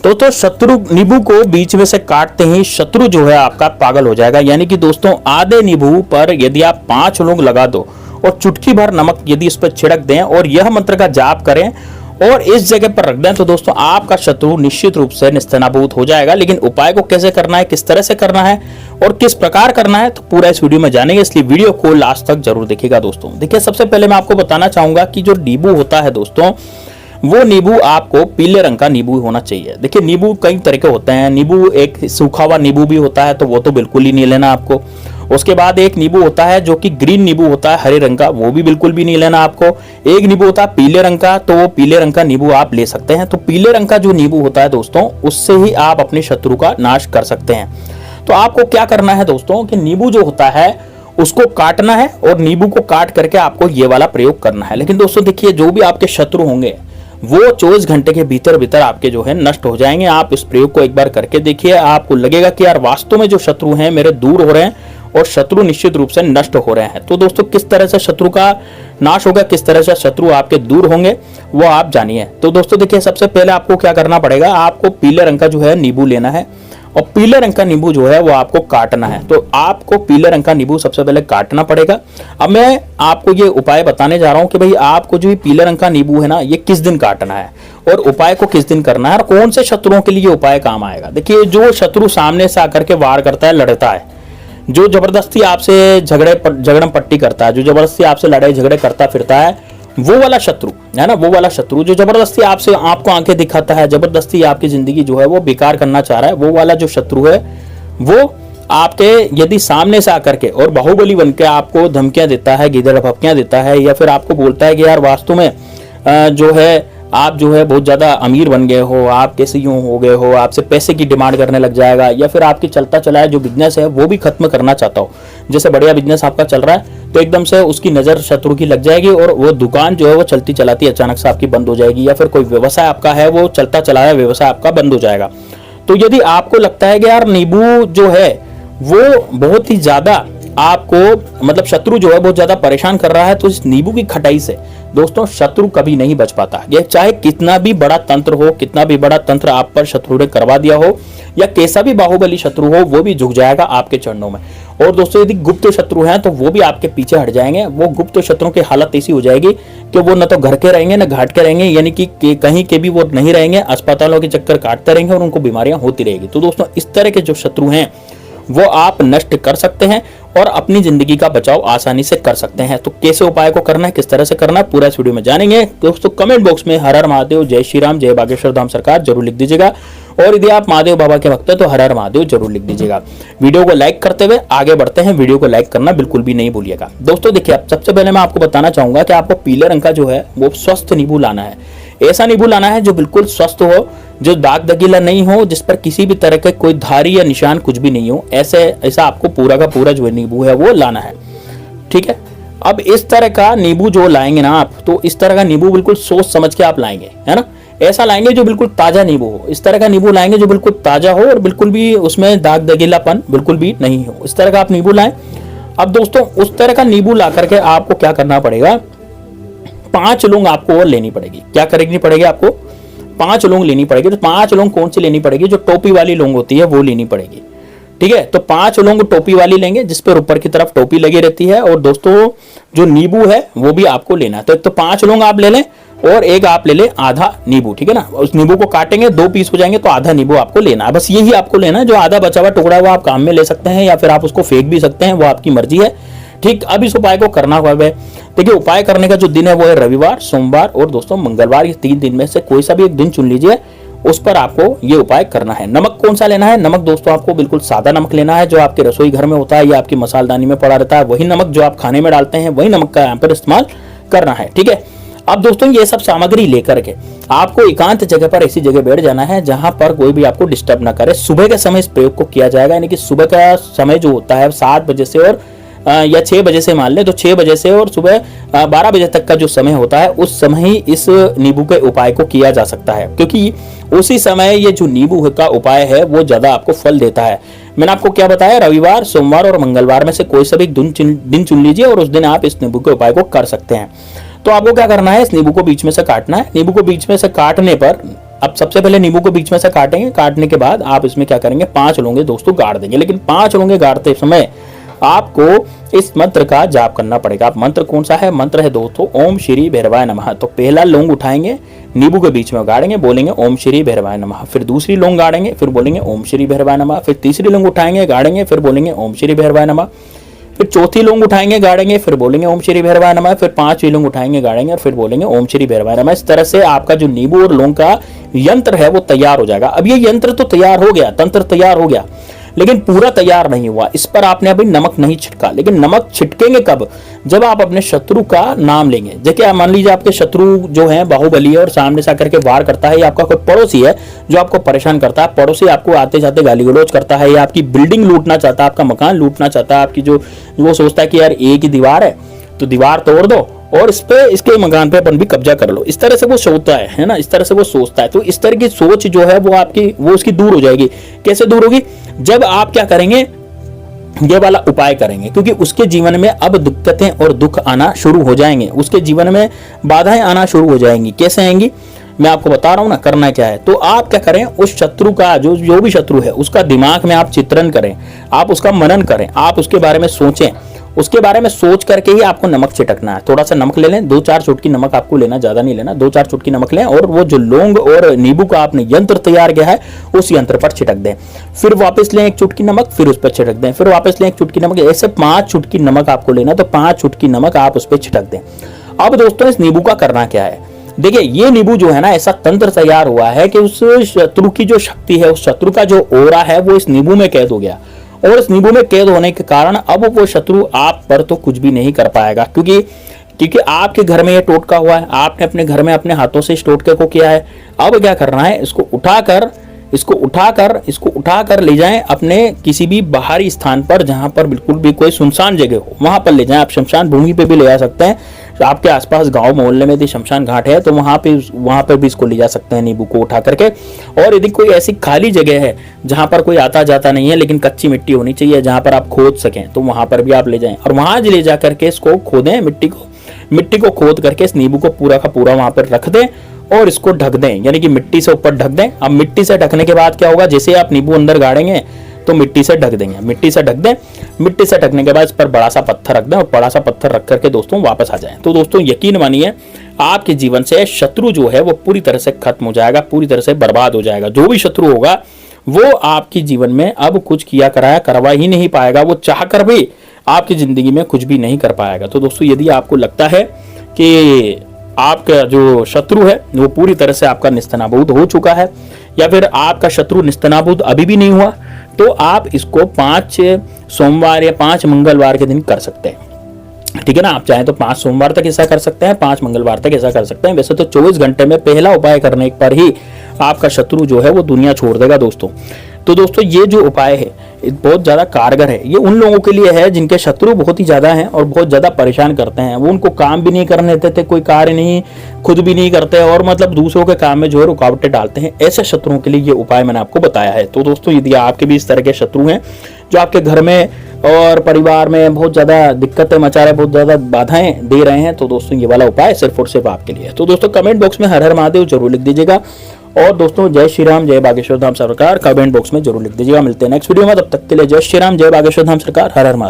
दोस्तों शत्रु नींबू को बीच में से काटते ही शत्रु जो है आपका पागल हो जाएगा। यानी कि दोस्तों आधे नींबू पर यदि आप 5 लौंग लगा दो और चुटकी भर नमक यदि इस पर छिड़क दें और यह मंत्र का जाप करें और इस जगह पर रख दें तो दोस्तों आपका शत्रु निश्चित रूप से निस्तेनाबूद हो जाएगा। लेकिन उपाय को कैसे करना है, किस तरह से करना है और किस प्रकार करना है तो पूरा इस वीडियो में जानेंगे, इसलिए वीडियो को लास्ट तक जरूर देखिएगा। दोस्तों देखिए, सबसे पहले मैं आपको बताना चाहूंगा कि जो नींबू होता है दोस्तों, वो नींबू आपको पीले रंग का नींबू होना चाहिए। देखिए नींबू कई तरह के होते हैं, नींबू एक सूखा हुआ नींबू भी होता है तो वो तो बिल्कुल ही नहीं लेना आपको। उसके बाद एक नींबू होता है जो कि ग्रीन नींबू होता है हरे रंग का, वो भी बिल्कुल भी नहीं लेना आपको। एक नींबू होता है पीले रंग का, तो वो पीले रंग का नींबू आप ले सकते हैं। तो पीले रंग का जो नींबू होता है दोस्तों, उससे ही आप अपने शत्रु का नाश कर सकते हैं। तो आपको क्या करना है दोस्तों कि नींबू जो होता है उसको काटना है और नींबू को काट करके आपको ये वाला प्रयोग करना है। लेकिन दोस्तों देखिए, जो भी आपके शत्रु होंगे वो 24 घंटे के भीतर भीतर आपके जो है नष्ट हो जाएंगे। आप इस प्रयोग को एक बार करके देखिए, आपको लगेगा कि यार वास्तव में जो शत्रु हैं मेरे दूर हो रहे हैं और शत्रु निश्चित रूप से नष्ट हो रहे हैं। तो दोस्तों किस तरह से शत्रु का नाश होगा, किस तरह से शत्रु आपके दूर होंगे वो आप जानिए। तो दोस्तों देखिए, सबसे पहले आपको क्या करना पड़ेगा, आपको पीले रंग का जो है नींबू लेना है और पीले रंग का नींबू जो है वो आपको काटना है। तो आपको पीले रंग का नींबू सबसे पहले काटना पड़ेगा। अब मैं आपको ये उपाय बताने जा रहा हूं कि भाई आपको जो पीले रंग का नींबू है ना, ये किस दिन काटना है और उपाय को किस दिन करना है और कौन से शत्रुओं के लिए ये उपाय काम आएगा। देखिए, जो शत्रु सामने से आकर के वार करता है, लड़ता है, जो जबरदस्ती आपसे झगड़म पट्टी करता है, जो जबरदस्ती आपसे लड़ाई झगड़े करता फिरता है, वो वाला शत्रु है ना, वो वाला शत्रु जो जबरदस्ती आपको आंखें दिखाता है, जबरदस्ती आपकी जिंदगी जो है वो बेकार करना चाह रहा है, वो वाला जो शत्रु है वो आपके यदि सामने से आकर के और बाहुबली बन के आपको धमकियां देता है, गिदड़ भपकियां देता है, या फिर आपको बोलता है कि यार वास्तव में जो है आप जो है बहुत ज्यादा अमीर बन गए हो, आप कैसे यूं हो गए हो, आपसे पैसे की डिमांड करने लग जाएगा, या फिर आपकी चलता चलाया जो बिजनेस है वो भी खत्म करना चाहता हो। जैसे बढ़िया बिजनेस आपका चल रहा है तो एकदम से उसकी नजर शत्रु की लग जाएगी और वो दुकान जो है वो चलती चलाती अचानक से आपकी बंद हो जाएगी, या फिर कोई व्यवसाय आपका है वो चलता चलाया व्यवसाय आपका बंद हो जाएगा। तो यदि आपको लगता है कि यार नींबू जो है वो बहुत ही ज्यादा आपको मतलब शत्रु जो है बहुत ज्यादा परेशान कर रहा है, तो इस नींबू की खटाई से दोस्तों शत्रु कभी नहीं बच पाता। ये चाहे कितना भी बड़ा तंत्र हो, कितना भी बड़ा तंत्र आप पर शत्रु ने करवा दिया हो, या कैसा भी बाहुबली शत्रु हो, वो भी झुक जाएगा आपके चरणों में। और दोस्तों यदि गुप्त शत्रु हैं तो वो भी आपके पीछे हट जाएंगे। वो गुप्त शत्रुओं की हालत ऐसी हो जाएगी कि वो न तो घर के रहेंगे न घाट के रहेंगे, यानी कि कहीं के भी वो नहीं रहेंगे, अस्पतालों के चक्कर काटते रहेंगे और उनको बीमारियां होती रहेगी। तो दोस्तों इस तरह के जो शत्रु हैं वो आप नष्ट कर सकते हैं और अपनी जिंदगी का बचाव आसानी से कर सकते हैं। तो कैसे उपाय को करना है, किस तरह से करना है, पूरा इस वीडियो में जानेंगे। दोस्तों कमेंट बॉक्स में हर हर महादेव, जय श्री राम, जय बागेश्वर धाम सरकार जरूर लिख दीजिएगा और यदि आप महादेव बाबा के भक्त हैं तो हर हर महादेव जरूर लिख दीजिएगा। वीडियो को लाइक करते हुए आगे बढ़ते हैं, वीडियो को लाइक करना बिल्कुल भी नहीं भूलिएगा। दोस्तों देखिए, अब सबसे पहले मैं आपको बताना चाहूंगा कि आपको पीले रंग का जो है वो स्वस्थ नींबू लाना है। ऐसा नींबू लाना है जो बिल्कुल स्वस्थ हो, जो दाग दगीला नहीं हो, जिस पर किसी भी तरह का कोई धारी या निशान कुछ भी नहीं हो, ऐसा आपको पूरा का पूरा जो नींबू है वो लाना है। ठीक है, अब इस तरह का नींबू जो लाएंगे ना आप, तो इस तरह का नींबू बिल्कुल सोच समझ के आप लाएंगे, है ना। ऐसा लाएंगे जो बिल्कुल ताजा नींबू हो, इस तरह का नींबू लाएंगे जो बिल्कुल ताजा हो और बिल्कुल भी उसमें दाग दगीलापन बिल्कुल भी नहीं हो, इस तरह का आप नींबू लाएं। अब दोस्तों उस तरह का नींबू ला करके आपको क्या करना पड़ेगा, 5 लौंग आपको और लेनी पड़ेगी। क्या करनी पड़ेगी आपको, 5 लौंग लेनी पड़ेगी। तो 5 लौंग कौन सी लेनी पड़ेगी, जो टोपी वाली लौंग होती है वो लेनी पड़ेगी। ठीक है, तो 5 लौंग टोपी वाली लेंगे जिस पर ऊपर की तरफ टोपी लगी रहती है। और दोस्तों जो नींबू है वो भी आपको लेना है। तो 5 लौंग आप ले लें और एक आप ले लें आधा नींबू। ठीक है ना, उस नींबू को काटेंगे, 2 पीस हो जाएंगे तो आधा नींबू आपको लेना है। बस यही आपको लेना है। जो आधा बचा हुआ टुकड़ा है वो आप काम में ले सकते हैं या फिर आप उसको फेंक भी सकते हैं, वो आपकी मर्जी है। ठीक, अब इस उपाय को करना हुआ है, देखिए उपाय करने का जो दिन है वो है रविवार, सोमवार और दोस्तों मंगलवार। ये 3 दिन में से कोई सा भी एक दिन चुन लीजिए, उस पर आपको ये उपाय करना है। नमक कौन सा लेना है, नमक दोस्तों आपको बिल्कुल सादा नमक लेना है, जो आपके रसोई घर में होता है या आपकी मसालदानी में पड़ा रहता है। वही नमक जो आप खाने में डालते हैं, वही नमक का यहाँ पर इस्तेमाल करना है। ठीक है, अब दोस्तों ये सब सामग्री लेकर के आपको एकांत जगह पर ऐसी जगह बैठ जाना है जहां पर कोई भी आपको डिस्टर्ब ना करे। सुबह के समय इस प्रयोग को किया जाएगा, यानी कि सुबह का समय जो होता है 7 बजे से और या 6 बजे से मान ले, तो 6 बजे से और सुबह 12 बजे तक का जो समय होता है, उस समय ही इस नींबू के उपाय को किया जा सकता है, क्योंकि उसी समय ये जो नींबू का उपाय है वो ज्यादा आपको फल देता है। मैंने आपको क्या बताया, रविवार, सोमवार और मंगलवार में से कोई सा भी दिन चुन लीजिए और उस दिन आप इस नींबू के उपाय को कर सकते हैं। तो आपको क्या करना है, इस नींबू को बीच में से काटना है। नींबू को बीच में से काटने पर अब सबसे पहले नींबू को बीच में से काटेंगे। काटने के बाद आप इसमें क्या करेंगे, 5 लौंगे दोस्तों गाड़ देंगे। लेकिन 5 लौंगे गाड़ते समय आपको इस मंत्र का जाप करना पड़ेगा। आप मंत्र कौन सा है, मंत्र है दोस्तों ओम श्री भैरवाय नमः। तो पहला लौंग उठाएंगे, नींबू के बीच में गाड़ेंगे, बोलेंगे ओम श्री भैरवाय नमः। फिर दूसरी लौंग गाड़ेंगे, फिर बोलेंगे ओम श्री भैरवाय नमः। फिर तीसरी लौंग उठाएंगे, गाड़ेंगे, फिर बोलेंगे ओम श्री भैरवाय नमः। फिर चौथी लौंग उठाएंगे, गाड़ेंगे, फिर बोलेंगे ओम श्री भैरवाय नमः। फिर 5वीं लौंग उठाएंगे, गाड़ेंगे और फिर बोलेंगे ओम श्री भैरवाय नमः। इस तरह से आपका जो नींबू और लौंग का यंत्र है वो तैयार हो जाएगा। अब ये यंत्र तो तैयार हो गया, तंत्र तैयार हो गया, लेकिन पूरा तैयार नहीं हुआ। इस पर आपने अभी नमक नहीं छिटका। लेकिन नमक छिटकेंगे कब, जब आप अपने शत्रु का नाम लेंगे। जैसे मान लीजिए आपके शत्रु जो है बाहुबली है और सामने से आकर के वार करता है, या आपका कोई पड़ोसी है जो आपको परेशान करता है, पड़ोसी आपको आते जाते गाली गलौज करता है, या आपकी बिल्डिंग लूटना चाहता है, आपका मकान लूटना चाहता है, आपकी जो वो सोचता है कि यार एक ही दीवार है तो दीवार तोड़ दो और इस पे इसके मकान पे अपन भी कब्जा कर लो, इस तरह से वो सोचता है ना, इस तरह से वो सोचता है। तो इस तरह की सोच जो है वो आपकी वो उसकी दूर हो जाएगी। कैसे दूर होगी, जब आप क्या करेंगे, ये वाला उपाय करेंगे, क्योंकि उसके जीवन में अब दिक्कतें और दुख आना शुरू हो जाएंगे, उसके जीवन में बाधाएं आना शुरू हो जाएंगी। कैसे आएंगी मैं आपको बता रहा हूं ना, करना क्या है। तो आप क्या करें, उस शत्रु का जो भी शत्रु है उसका दिमाग में आप चित्रण करें, आप उसका मनन करें, आप उसके बारे में सोचें। उसके बारे में सोच करके ही आपको नमक छिटकना है। थोड़ा सा नमक ले लें, 2-4 चुटकी नमक आपको लेना, ज्यादा नहीं लेना, 2-4 चुटकी नमक लें और वो जो लौंग और नींबू का आपने यंत्र तैयार किया है उस यंत्र पर छिटक दें। फिर वापस लें 1 चुटकी नमक, फिर उस पर छिटक दें, फिर वापस लें 1 चुटकी नमक। ऐसे 5 चुटकी नमक आपको लेना, तो 5 चुटकी नमक आप उस पर छिटक दें। अब दोस्तों इस नींबू का करना क्या है, देखिए ये नींबू जो है ना, ऐसा तंत्र तैयार हुआ है कि उस शत्रु की जो शक्ति है, उस शत्रु का जो ओरा है वो इस नींबू में कैद हो गया। और इस नींबू में कैद होने के कारण अब वो शत्रु आप पर तो कुछ भी नहीं कर पाएगा, क्योंकि आपके घर में ये टोटका हुआ है, आपने अपने घर में अपने हाथों से इस टोटके को किया है। अब क्या करना है, इसको उठाकर ले जाएं अपने किसी भी बाहरी स्थान पर, जहां पर बिल्कुल भी कोई सुनसान जगह हो, वहां पर ले जाएं। आप शमशान भूमि पे भी ले जा सकते हैं, आपके आसपास गांव मोहल्ले में यदि शमशान घाट है तो वहां पर भी इसको ले जा सकते हैं नींबू को उठा करके। और यदि कोई ऐसी खाली जगह है जहां पर कोई आता जाता नहीं है, लेकिन कच्ची मिट्टी होनी चाहिए जहां पर आप खोद सकें, तो वहां पर भी आप ले जाएं और वहां ले जा करके इसको खोदें, मिट्टी को खोद करके इस नींबू को पूरा का पूरा वहां पर रख दें और इसको ढक दें, यानी कि मिट्टी से ऊपर ढक दें। अब मिट्टी से ढकने के बाद क्या होगा, जैसे आप नींबू अंदर गाड़ेंगे तो मिट्टी से ढक देंगे, मिट्टी से ढक दें। मिट्टी से ढकने के बाद इस पर बड़ा सा पत्थर रख दें और बड़ा सा पत्थर रख करके दोस्तों वापस आ जाएं। तो दोस्तों यकीन मानिए आपके जीवन से शत्रु जो है वो पूरी तरह से खत्म हो जाएगा, पूरी तरह से बर्बाद हो जाएगा। जो भी शत्रु होगा वो आपकी जीवन में अब कुछ किया कराया करवा ही नहीं पाएगा, वो चाह कर भी आपकी जिंदगी में कुछ भी नहीं कर पाएगा। तो दोस्तों यदि आपको लगता है कि आपका जो शत्रु है वो पूरी तरह से आपका निस्तनाबूद हो चुका है, या फिर आपका शत्रु निस्तनाबूद अभी भी नहीं हुआ, तो आप इसको 5 सोमवार या 5 मंगलवार के दिन कर सकते हैं। ठीक है ना, आप चाहें तो 5 सोमवार तक ऐसा कर सकते हैं, 5 मंगलवार तक ऐसा कर सकते हैं। वैसे तो 24 घंटे में पहला उपाय करने पर ही आपका शत्रु जो है वो दुनिया छोड़ देगा दोस्तों। तो दोस्तों ये जो उपाय है बहुत ज़्यादा कारगर है। ये उन लोगों के लिए है जिनके शत्रु बहुत ही ज़्यादा हैं और बहुत ज़्यादा परेशान करते हैं, वो उनको काम भी नहीं करने देते, कोई कार्य नहीं, खुद भी नहीं करते और मतलब दूसरों के काम में जो है रुकावटें डालते हैं। ऐसे शत्रुओं के लिए ये उपाय मैंने आपको बताया है। तो दोस्तों यदि आपके भी इस तरह के शत्रु हैं जो आपके घर में और परिवार में बहुत ज़्यादा दिक्कतें मचा रहे, बहुत ज़्यादा बाधाएं दे रहे हैं, तो दोस्तों ये वाला उपाय सिर्फ और सिर्फ आपके लिए है। तो दोस्तों कमेंट बॉक्स में हर हर महादेव जरूर लिख दीजिएगा और दोस्तों जय श्री राम जय बागेश्वर धाम सरकार कमेंट बॉक्स में जरूर लिख दीजिएगा। मिलते हैं नेक्स्ट वीडियो में, तब तक के लिए जय श्री राम जय बागेश्वर धाम सरकार, हर हर महादेव।